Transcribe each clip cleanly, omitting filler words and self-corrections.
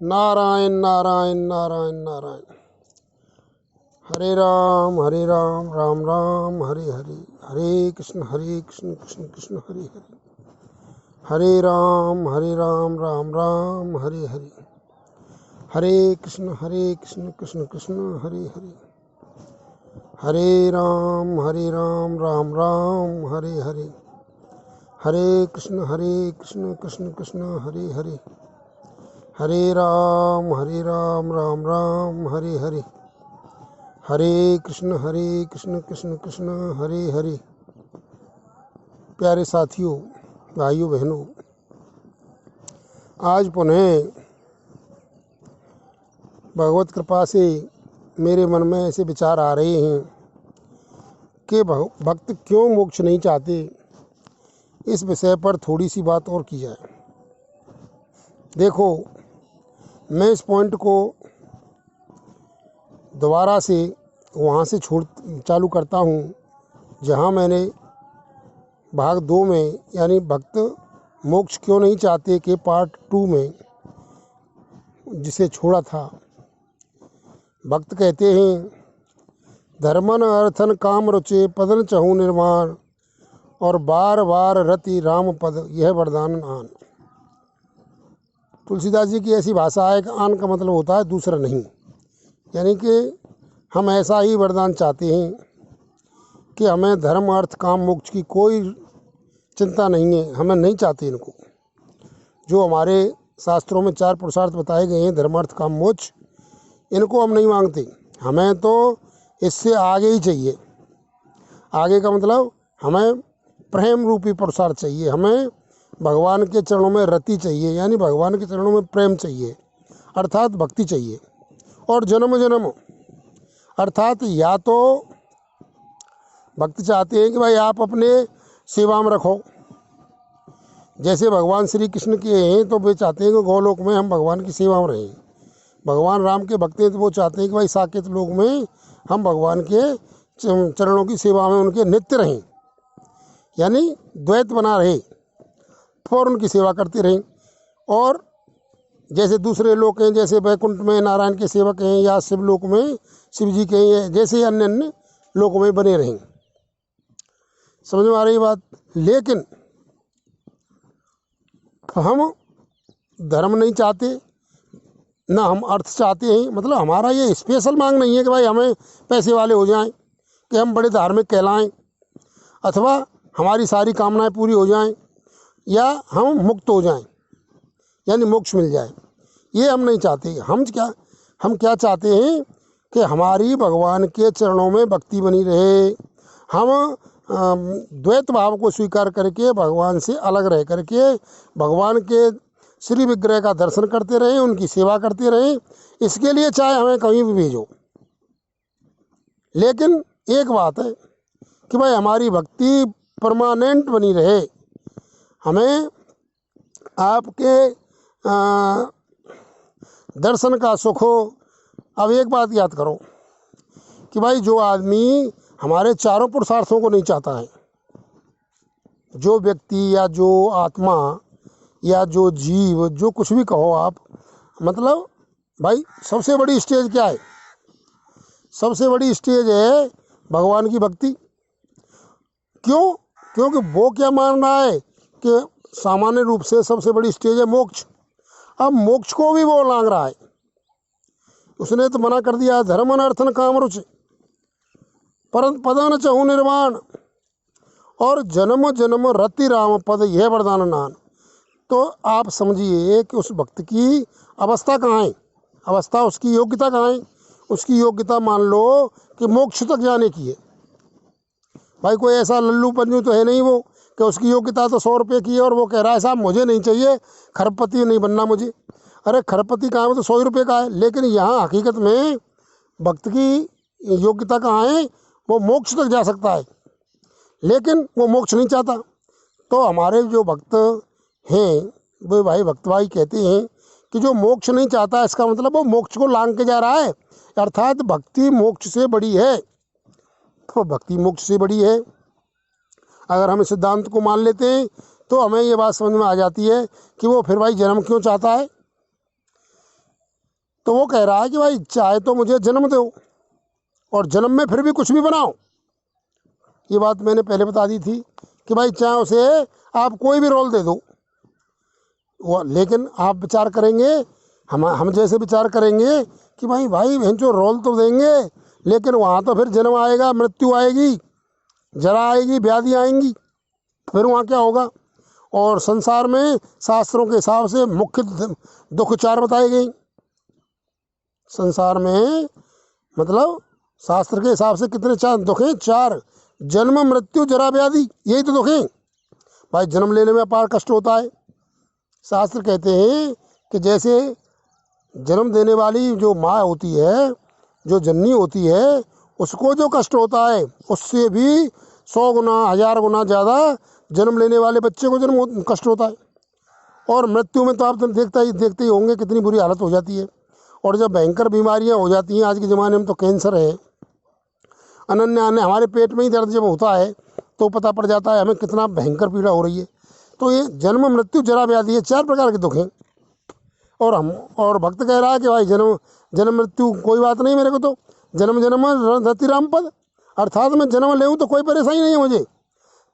नारायण नारायण नारायण नारायण। हरे राम राम राम हरे हरे, हरे कृष्ण कृष्ण कृष्ण हरे हरे। हरे राम राम राम हरे हरे, हरे कृष्ण कृष्ण कृष्ण हरे हरे। हरे राम राम राम हरे हरे, हरे कृष्ण कृष्ण कृष्ण हरे हरे। हरे राम राम राम हरे हरे, हरे कृष्ण कृष्ण कृष्ण हरे हरे। प्यारे साथियों, भाइयों बहनों, आज पुनः भगवत कृपा से मेरे मन में ऐसे विचार आ रहे हैं कि भक्त क्यों मोक्ष नहीं चाहते। इस विषय पर थोड़ी सी बात और की जाए। देखो, मैं इस पॉइंट को दोबारा से वहाँ से चालू करता हूँ जहाँ मैंने भाग 2 में यानी भक्त मोक्ष क्यों नहीं चाहते के पार्ट 2 में जिसे छोड़ा था। भक्त कहते हैं, धर्मन अर्थन काम रुचे पदन चहु निर्माण, और बार बार रति राम पद यह वरदान आन। तुलसीदास जी की ऐसी भाषा है कि आन का मतलब होता है दूसरा नहीं, यानी कि हम ऐसा ही वरदान चाहते हैं कि हमें धर्म अर्थ काम मोक्ष की कोई चिंता नहीं है, हमें नहीं चाहते इनको। जो हमारे शास्त्रों में 4 पुरुषार्थ बताए गए हैं, धर्म अर्थ काम मोक्ष, इनको हम नहीं मांगते। हमें तो इससे आगे ही चाहिए। आगे का मतलब हमें प्रेम रूपी पुरुषार्थ चाहिए, हमें भगवान के चरणों में रति चाहिए, यानी भगवान के चरणों में प्रेम चाहिए, अर्थात भक्ति चाहिए। और जन्म जन्म अर्थात या तो भक्त चाहते हैं कि भाई आप अपने सेवा में रखो, जैसे भगवान श्री कृष्ण के हैं तो वे चाहते हैं कि गोलोक में हम भगवान की सेवा में रहें। भगवान राम के भक्त हैं तो वो चाहते हैं कि भाई साकेत लोक में हम भगवान के चरणों की सेवा में उनके नित्य रहें, यानी द्वैत बना रहे और उनकी सेवा करते रहें। और जैसे दूसरे लोग हैं, जैसे वैकुंठ में नारायण के सेवक हैं, या शिवलोक में शिव जी के हैं, जैसे अन्य अन्य लोकों में बने रहें। समझ में आ रही बात। लेकिन हम धर्म नहीं चाहते, ना हम अर्थ चाहते हैं। मतलब हमारा ये स्पेशल मांग नहीं है कि भाई हमें पैसे वाले हो जाएं, कि हम बड़े धार्मिक कहलाएं, अथवा हमारी सारी कामनाएं पूरी हो जाएं, या हम मुक्त हो जाएं, यानी मोक्ष मिल जाए। ये हम नहीं चाहते। हम क्या चाहते हैं कि हमारी भगवान के चरणों में भक्ति बनी रहे। हम द्वैत भाव को स्वीकार करके भगवान से अलग रह करके भगवान के श्री विग्रह का दर्शन करते रहें, उनकी सेवा करते रहें। इसके लिए चाहे हमें कहीं भी भेजो, लेकिन एक बात है कि भाई हमारी भक्ति परमानेंट बनी रहे। हमें आपके दर्शन का सुख हो। अब एक बात याद करो कि भाई जो आदमी हमारे चारों पुरुषार्थों को नहीं चाहता है, जो व्यक्ति या जो आत्मा या जो जीव, जो कुछ भी कहो आप, मतलब भाई सबसे बड़ी स्टेज क्या है? सबसे बड़ी स्टेज है भगवान की भक्ति। क्यों? क्योंकि वो क्या मान रहा है कि सामान्य रूप से सबसे बड़ी स्टेज है मोक्ष। अब मोक्ष को भी वो लांग रहा है। उसने तो मना कर दिया, धर्म अनर्थन काम रुचि परंतु पदा न चहु निर्माण, और जन्म जन्म रति राम पद यह वरदान नान। तो आप समझिए कि उस भक्त की अवस्था कहाँ है, अवस्था उसकी योग्यता कहाँ है। उसकी योग्यता मान लो कि मोक्ष तक जाने की है। भाई कोई ऐसा लल्लू पंजू तो है नहीं वो कि उसकी योग्यता तो 100 रुपये की है और वो कह रहा है साहब मुझे नहीं चाहिए, खरबपति नहीं बनना मुझे। अरे खरबपति कहाँ है, वो तो 100 रुपये का है। लेकिन यहाँ हकीकत में भक्त की योग्यता कहाँ है? वो मोक्ष तक जा सकता है, लेकिन वो मोक्ष नहीं चाहता। तो हमारे जो भक्त हैं वो भाई भक्त भाई कहते हैं कि जो मोक्ष नहीं चाहता, इसका मतलब वो मोक्ष को लांग के जा रहा है, अर्थात भक्ति मोक्ष से बड़ी है। तो भक्ति मोक्ष से बड़ी है। अगर हम इस सिद्धांत को मान लेते हैं तो हमें ये बात समझ में आ जाती है कि वो फिर भाई जन्म क्यों चाहता है। तो वो कह रहा है कि भाई चाहे तो मुझे जन्म दो और जन्म में फिर भी कुछ भी बनाओ। ये बात मैंने पहले बता दी थी कि भाई चाहे उसे आप कोई भी रोल दे दो, वो लेकिन आप विचार करेंगे, हम जैसे विचार करेंगे कि भाई जो रोल तो देंगे, लेकिन वहाँ तो फिर जन्म आएगा, मृत्यु आएगी, जरा आएगी, व्याधि आएंगी, फिर वहाँ क्या होगा। और संसार में शास्त्रों के हिसाब से मुख्य दुख 4 बताए गए। संसार में मतलब शास्त्र के हिसाब से कितने 4 दुख हैं? 4। जन्म, मृत्यु, जरा, व्याधि, यही तो दुख हैं। भाई जन्म लेने में अपार कष्ट होता है। शास्त्र कहते हैं कि जैसे जन्म देने वाली जो माँ होती है, जो जननी होती है, उसको जो कष्ट होता है उससे भी 100 गुना 1000 गुना ज़्यादा जन्म लेने वाले बच्चे को जन्म कष्ट होता है। और मृत्यु में तो आप देखते ही होंगे कितनी बुरी हालत हो जाती है। और जब भयंकर बीमारियां हो जाती हैं, आज के ज़माने में तो कैंसर है, अन्य हमारे पेट में ही दर्द जब होता है तो पता पड़ जाता है हमें कितना भयंकर पीड़ा हो रही है। तो ये जन्म, मृत्यु, जरा, व्याधि, ये 4 प्रकार के दुख हैं। और भक्त कह रहा है कि भाई जन्म मृत्यु कोई बात नहीं, मेरे को तो जन्म जन्म रति राम पद, अर्थात मैं जन्म ले तो कोई परेशानी नहीं है मुझे।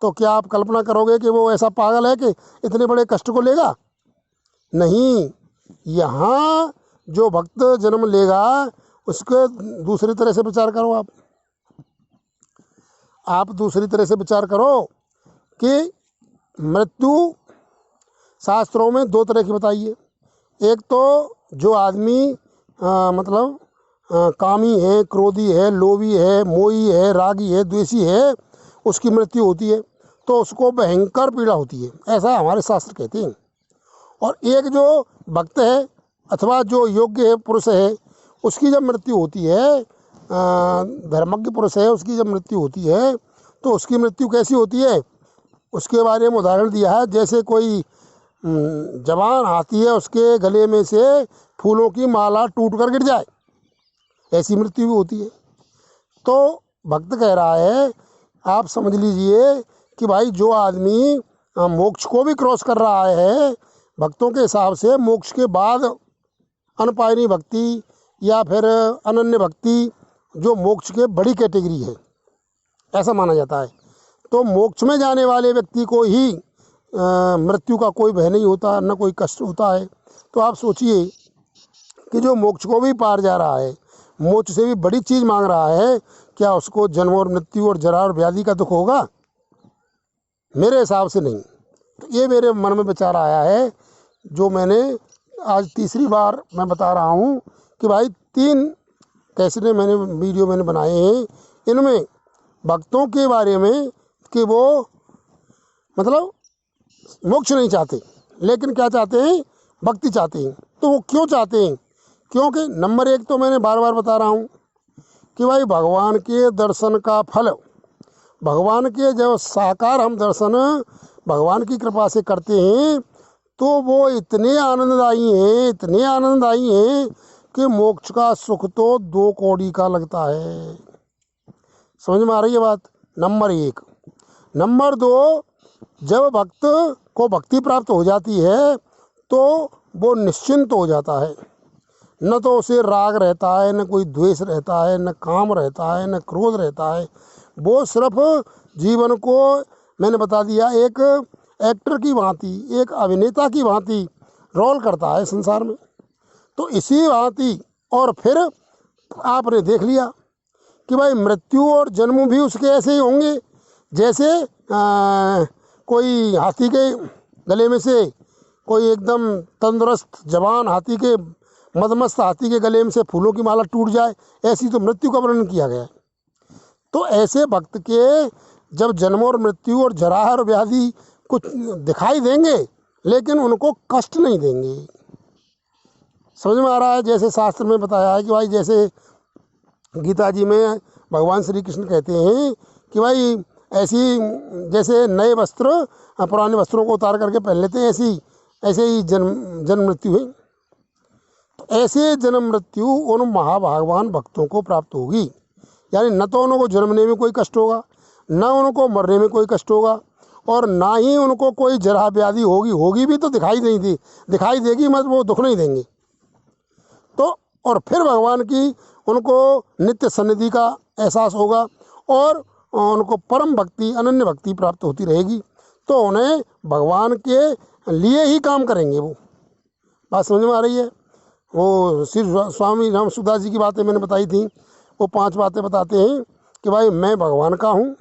तो क्या आप कल्पना करोगे कि वो ऐसा पागल है कि इतने बड़े कष्ट को लेगा? नहीं। यहाँ जो भक्त जन्म लेगा उसके दूसरी तरह से विचार करो। आप दूसरी तरह से विचार करो कि मृत्यु शास्त्रों में 2 तरह की बताइए। एक तो जो आदमी मतलब कामी है, क्रोधी है, लोभी है, मोही है, रागी है, द्वेषी है, उसकी मृत्यु होती है तो उसको भयंकर पीड़ा होती है, ऐसा हमारे शास्त्र कहते हैं। और एक जो भक्त है अथवा जो योग्य है, पुरुष है, उसकी जब मृत्यु होती है, धर्मज्ञ पुरुष है, उसकी जब मृत्यु होती है तो उसकी मृत्यु कैसी होती है उसके बारे में उदाहरण दिया है। जैसे कोई जवान हाथी है, उसके गले में से फूलों की माला टूट कर गिर जाए, ऐसी मृत्यु भी होती है। तो भक्त कह रहा है, आप समझ लीजिए कि भाई जो आदमी मोक्ष को भी क्रॉस कर रहा है, भक्तों के हिसाब से मोक्ष के बाद अनपायनी भक्ति या फिर अनन्य भक्ति जो मोक्ष के बड़ी कैटेगरी है, ऐसा माना जाता है। तो मोक्ष में जाने वाले व्यक्ति को ही मृत्यु का कोई भय नहीं होता, न कोई कष्ट होता है। तो आप सोचिए कि जो मोक्ष को भी पार जा रहा है, मोक्ष से भी बड़ी चीज़ मांग रहा है, क्या उसको जन्म और मृत्यु और जरा और व्याधि का दुख होगा? मेरे हिसाब से नहीं। तो ये मेरे मन में विचार आया है, जो मैंने आज तीसरी बार मैं बता रहा हूँ कि भाई 3 कैसेटें वीडियो मैंने बनाए हैं, इनमें भक्तों के बारे में कि वो मतलब मोक्ष नहीं चाहते, लेकिन क्या चाहते हैं? भक्ति चाहते हैं। तो वो क्यों चाहते हैं? क्योंकि नंबर 1 तो मैंने बार बार बता रहा हूँ कि भाई भगवान के दर्शन का फल, भगवान के जब साकार हम दर्शन भगवान की कृपा से करते हैं तो वो इतने आनंददायी हैं, इतने आनंददायी हैं कि मोक्ष का सुख तो 2 कौड़ी का लगता है। समझ में आ रही है बात? नंबर 1। नंबर 2, जब भक्त को भक्ति प्राप्त हो जाती है तो वो निश्चिंत हो जाता है, न तो उसे राग रहता है, न कोई द्वेष रहता है, न काम रहता है, न क्रोध रहता है। वो सिर्फ जीवन को, मैंने बता दिया, एक एक्टर की भांति, एक अभिनेता की भांति रोल करता है संसार में। तो इसी भांति और फिर आपने देख लिया कि भाई मृत्यु और जन्म भी उसके ऐसे ही होंगे जैसे कोई हाथी के गले में से, कोई एकदम तंदुरुस्त जवान हाथी के, मदमस्त हाथी के गले में से फूलों की माला टूट जाए, ऐसी तो मृत्यु का वर्णन किया गया है। तो ऐसे भक्त के जब जन्म और मृत्यु और जरा और व्याधि कुछ दिखाई देंगे, लेकिन उनको कष्ट नहीं देंगे। समझ में आ रहा है? जैसे शास्त्र में बताया है कि भाई, जैसे गीता जी में भगवान श्री कृष्ण कहते हैं कि भाई ऐसी जैसे नए वस्त्र पुराने वस्त्रों को उतार करके पहन लेते हैं, ऐसे ही जन्म मृत्यु है। तो ऐसे जन्म मृत्यु उन महाभागवान भक्तों को प्राप्त होगी। यानी न तो उनको जन्मने में कोई कष्ट होगा, न उनको मरने में कोई कष्ट होगा, और ना ही उनको कोई जरा व्याधि होगी भी तो दिखाई देगी, मत वो दुख नहीं देंगे। तो और फिर भगवान की उनको नित्य सन्निधि का एहसास होगा और उनको परम भक्ति अनन्य भक्ति प्राप्त होती रहेगी। तो उन्हें भगवान के लिए ही काम करेंगे। वो बात समझ में आ रही है? वो श्री स्वामी राम सुखदास जी की बातें मैंने बताई थी। वो 5 बातें बताते हैं कि भाई मैं भगवान का हूँ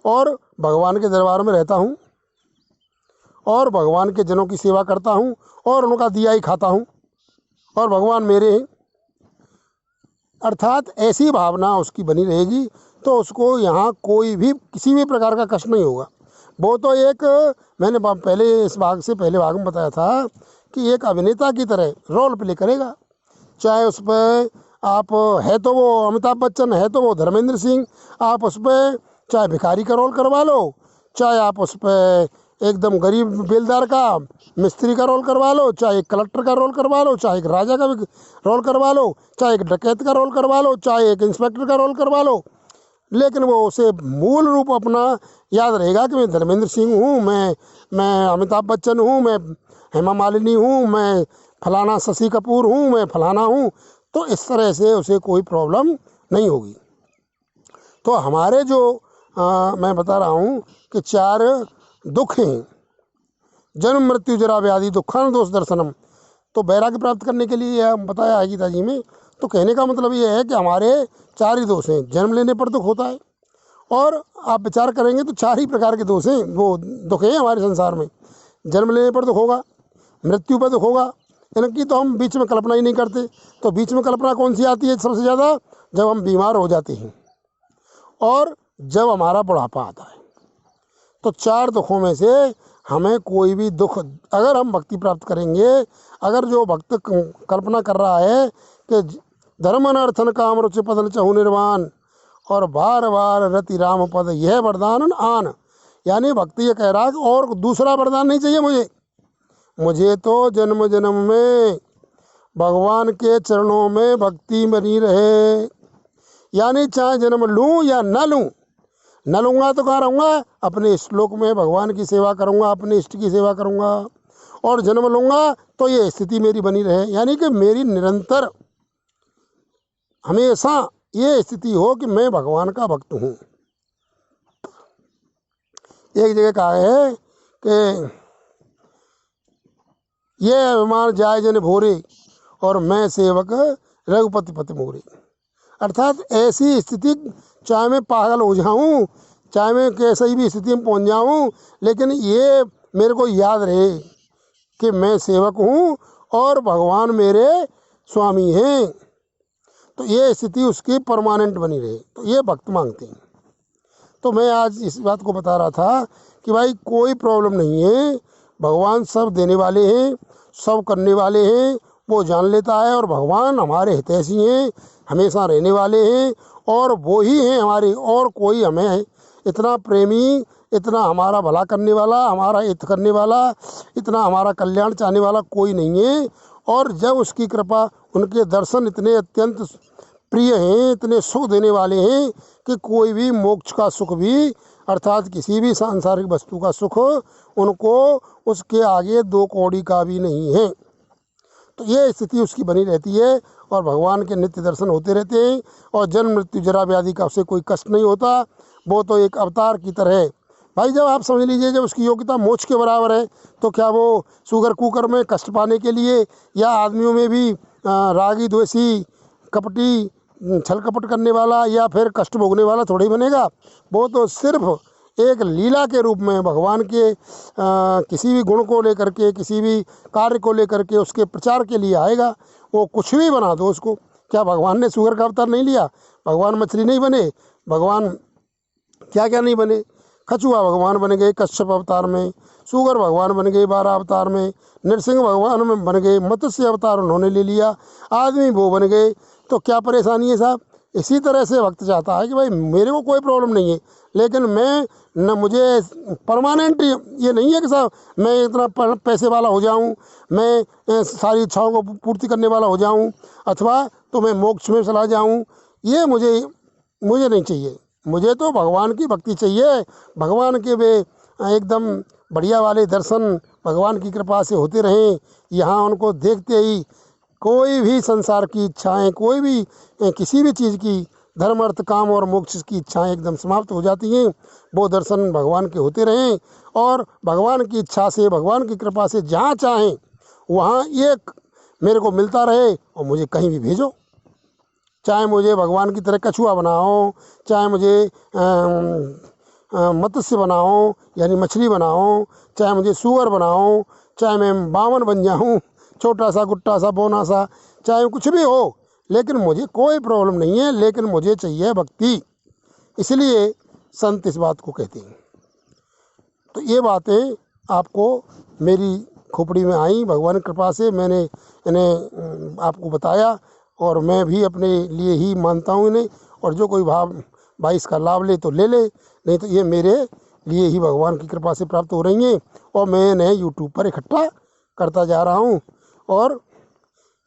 और भगवान के दरबार में रहता हूँ और भगवान के जनों की सेवा करता हूँ और उनका दिया ही खाता हूँ और भगवान मेरे हैं। अर्थात ऐसी भावना उसकी बनी रहेगी तो उसको यहाँ कोई भी किसी भी प्रकार का कष्ट नहीं होगा। वो तो एक मैंने पहले इस भाग से पहले भाग में बताया था कि एक अभिनेता की तरह रोल प्ले करेगा। चाहे उस पर आप है तो वो अमिताभ बच्चन, है तो वो धर्मेंद्र सिंह, आप उस पर चाहे भिखारी का रोल करवा लो, चाहे आप उस पर एकदम गरीब बेलदार का मिस्त्री का रोल करवा लो, चाहे एक कलेक्टर का रोल करवा लो, चाहे एक राजा का भी रोल करवा लो, चाहे एक डकैत का रोल करवा लो, चाहे एक इंस्पेक्टर का रोल करवा लो, लेकिन वो उसे मूल रूप अपना याद रहेगा कि मैं धर्मेंद्र सिंह हूँ, मैं अमिताभ बच्चन हूँ, मैं हेमा मालिनी हूँ, मैं फलाना शशि कपूर हूँ, मैं फलाना हूँ। तो इस तरह से उसे कोई प्रॉब्लम नहीं होगी। तो हमारे जो मैं बता रहा हूँ कि 4 दुख हैं, जन्म मृत्यु जरा व्याधि दुखान दोष दर्शनम। तो वैराग्य प्राप्त करने के लिए यह बताया है गीता जी में। तो कहने का मतलब ये है कि हमारे 4 ही दोष हैं। जन्म लेने पर दुख होता है और आप विचार करेंगे तो 4 ही प्रकार के दोष हैं, वो दुख हैं हमारे संसार में। जन्म लेने पर दुख होगा, मृत्यु पर दुख होगा, इनकी तो हम बीच में कल्पना ही नहीं करते। तो बीच में कल्पना कौन सी आती है सबसे ज़्यादा? जब हम बीमार हो जाते हैं और जब हमारा बुढ़ापा आता है। तो 4 दुखों में से हमें कोई भी दुख, अगर हम भक्ति प्राप्त करेंगे, अगर जो भक्त कल्पना कर रहा है कि धर्मन अर्थन काम रुचि पदन चहु निर्वाण और बार बार रति राम पद यह वरदान आन, यानी भक्ति ये कह रहा है कि और दूसरा वरदान नहीं चाहिए मुझे तो जन्म जन्म में भगवान के चरणों में भक्ति बनी रहे। यानी चाहे जन्म लूँ या न लूँ, न लूँगा तो कहाँ रहूँगा? अपने श्लोक में भगवान की सेवा करूँगा, अपने इष्ट की सेवा करूँगा। और जन्म लूँगा तो ये स्थिति मेरी बनी रहे, यानी कि मेरी निरंतर हमेशा ये स्थिति हो कि मैं भगवान का भक्त हूँ। एक जगह कहा है कि ये अभिमान जाय जन भोरे और मैं सेवक रघुपति पति मोरे। अर्थात ऐसी स्थिति, चाहे मैं पागल हो जाऊँ, चाहे मैं कैसी भी स्थिति में पहुँच जाऊँ, लेकिन ये मेरे को याद रहे कि मैं सेवक हूँ और भगवान मेरे स्वामी हैं। तो ये स्थिति उसकी परमानेंट बनी रहे, तो ये भक्त मांगते हैं। तो मैं आज इस बात को बता रहा था कि भाई कोई प्रॉब्लम नहीं है, भगवान सब देने वाले हैं, सब करने वाले हैं, वो जान लेता है। और भगवान हमारे हितैषी हैं, हमेशा रहने वाले हैं और वो ही हैं हमारे, और कोई हमें इतना प्रेमी, इतना हमारा भला करने वाला, हमारा हित करने वाला, इतना हमारा कल्याण चाहने वाला कोई नहीं है। और जब उसकी कृपा, उनके दर्शन इतने अत्यंत प्रिय हैं, इतने सुख देने वाले हैं कि कोई भी मोक्ष का सुख भी, अर्थात किसी भी सांसारिक वस्तु का सुख उनको उसके आगे 2 कौड़ी का भी नहीं है। तो ये स्थिति उसकी बनी रहती है और भगवान के नित्य दर्शन होते रहते हैं और जन्म मृत्यु जरा व्याधि का उसे कोई कष्ट नहीं होता। वो तो एक अवतार की तरह है। भाई जब आप समझ लीजिए जब उसकी योग्यता मोक्ष के बराबर है, तो क्या वो शुगर कुकर में कष्ट पाने के लिए या आदमियों में भी रागी द्वेषी कपटी छल कपट करने वाला या फिर कष्ट भोगने वाला थोड़ी बनेगा। वो तो सिर्फ एक लीला के रूप में भगवान के किसी भी गुण को लेकर के, किसी भी कार्य को लेकर के उसके प्रचार के लिए आएगा। वो कुछ भी बना दो उसको। क्या भगवान ने शुगर का अवतार नहीं लिया? भगवान मछली नहीं बने? भगवान क्या क्या नहीं बने? कछुआ भगवान बन गए कश्यप अवतार में, शुगर भगवान बन गए 12 अवतार में, नरसिंह भगवान में बन गए, मत्स्य अवतार उन्होंने ले लिया, आदमी वो बन गए। तो क्या परेशानी है साहब? इसी तरह से भक्त चाहता है कि भाई मेरे को कोई प्रॉब्लम नहीं है, लेकिन मैं न, मुझे परमानेंट ये नहीं है कि साहब मैं इतना पैसे वाला हो जाऊं, मैं सारी इच्छाओं को पूर्ति करने वाला हो जाऊं, अथवा तो मैं मोक्ष में चला जाऊं। ये मुझे नहीं चाहिए। मुझे तो भगवान की भक्ति चाहिए। भगवान के वे एकदम बढ़िया वाले दर्शन भगवान की कृपा से होते रहें। यहाँ उनको देखते ही कोई भी संसार की इच्छाएं, कोई भी किसी भी चीज़ की धर्म अर्थ काम और मोक्ष की इच्छाएं एकदम समाप्त हो जाती हैं। वो दर्शन भगवान के होते रहें और भगवान की इच्छा से, भगवान की कृपा से जहाँ चाहें वहाँ एक मेरे को मिलता रहे और मुझे कहीं भी भेजो। चाहे मुझे भगवान की तरह कछुआ बनाओ, चाहे मुझे मत्स्य बनाओ यानी मछली बनाओ, चाहे मुझे सूअर बनाओ, चाहे मैं बावन बन जाऊँ, छोटा सा गुट्टा सा बौना सा, चाहे कुछ भी हो, लेकिन मुझे कोई प्रॉब्लम नहीं है, लेकिन मुझे चाहिए भक्ति। इसलिए संत इस बात को कहते हैं। तो ये बातें आपको मेरी खोपड़ी में आई, भगवान की कृपा से मैंने इन्हें आपको बताया और मैं भी अपने लिए ही मानता हूँ इन्हें। और जो कोई भाई इसका लाभ ले तो ले ले, नहीं तो ये मेरे लिए ही भगवान की कृपा से प्राप्त हो रही हैं और मैं इन्हें यूट्यूब पर इकट्ठा करता जा रहा हूँ और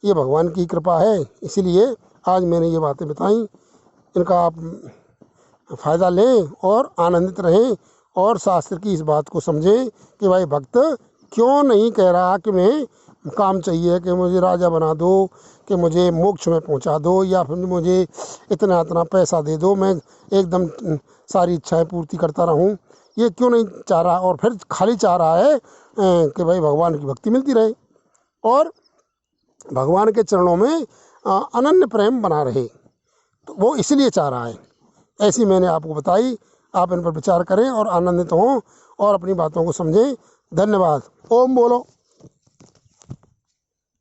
ये भगवान की कृपा है। इसीलिए आज मैंने ये बातें बताई, इनका आप फ़ायदा लें और आनंदित रहें और शास्त्र की इस बात को समझें कि भाई भक्त क्यों नहीं कह रहा कि मैं काम चाहिए, कि मुझे राजा बना दो, कि मुझे मोक्ष में पहुंचा दो, या फिर मुझे इतना इतना पैसा दे दो, मैं एकदम सारी इच्छाएं पूर्ति करता रहूं। ये क्यों नहीं चाह रहा, और फिर खाली चाह रहा है कि भाई भगवान की भक्ति मिलती रहे और भगवान के चरणों में अनन्य प्रेम बना रहे। तो वो इसलिए चाह रहा है। ऐसी मैंने आपको बताई, आप इन पर विचार करें और आनंदित हों और अपनी बातों को समझें। धन्यवाद। ओम बोलो।